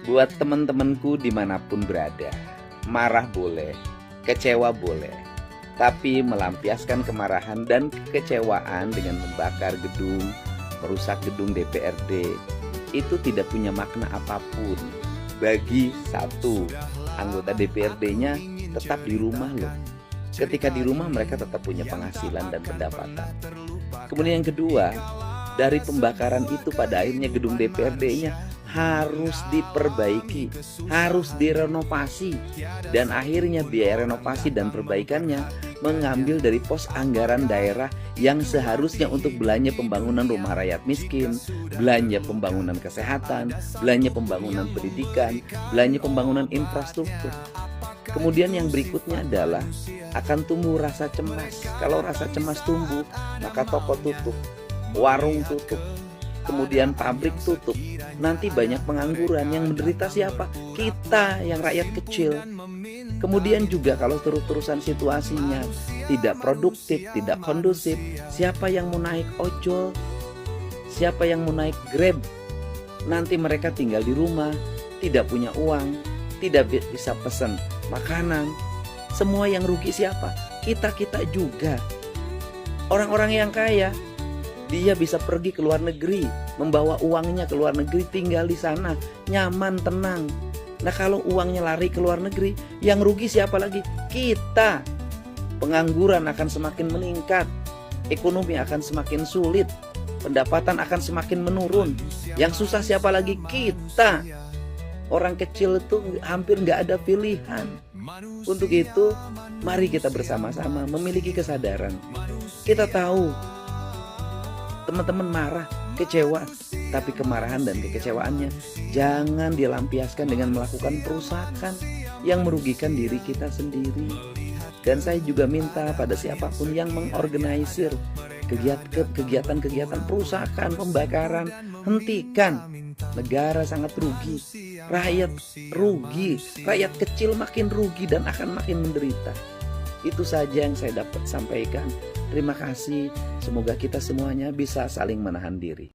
Buat teman-temanku dimanapun berada, marah boleh, kecewa boleh, tapi melampiaskan kemarahan dan kekecewaan dengan membakar gedung, merusak gedung DPRD, itu tidak punya makna apapun. Bagi satu, anggota DPRD-nya tetap di rumah loh. Ketika di rumah mereka tetap punya penghasilan dan pendapatan. Kemudian yang kedua, dari pembakaran itu pada akhirnya gedung DPRD-nya harus diperbaiki, harus direnovasi, dan akhirnya biaya renovasi dan perbaikannya mengambil dari pos anggaran daerah yang seharusnya untuk belanja pembangunan rumah rakyat miskin, belanja pembangunan kesehatan, belanja pembangunan pendidikan, belanja pembangunan infrastruktur. Kemudian yang berikutnya adalah akan tumbuh rasa cemas. Kalau rasa cemas tumbuh, maka toko tutup, warung tutup, kemudian pabrik tutup. Nanti banyak pengangguran. Yang menderita siapa? Kita yang rakyat kecil. Kemudian juga kalau terus-terusan situasinya tidak produktif, tidak kondusif, siapa yang mau naik ojol? Siapa yang mau naik Grab? Nanti mereka tinggal di rumah, tidak punya uang, tidak bisa pesan makanan. Semua yang rugi siapa? Kita-kita juga. Orang-orang yang kaya, dia bisa pergi ke luar negeri, membawa uangnya ke luar negeri, tinggal di sana, nyaman, tenang. Nah kalau uangnya lari ke luar negeri, yang rugi siapa lagi? Kita. Pengangguran akan semakin meningkat, ekonomi akan semakin sulit, pendapatan akan semakin menurun. Yang susah siapa lagi? Kita. Orang kecil itu hampir nggak ada pilihan. Untuk itu, mari kita bersama-sama memiliki kesadaran. Kita tahu teman-teman marah, kecewa, tapi kemarahan dan kekecewaannya jangan dilampiaskan dengan melakukan perusakan yang merugikan diri kita sendiri. Dan saya juga minta pada siapapun yang mengorganisir kegiatan-kegiatan perusakan, pembakaran, hentikan. Negara sangat rugi, rakyat rugi, rakyat kecil makin rugi dan akan makin menderita. Itu saja yang saya dapat sampaikan. Terima kasih. Semoga kita semuanya bisa saling menahan diri.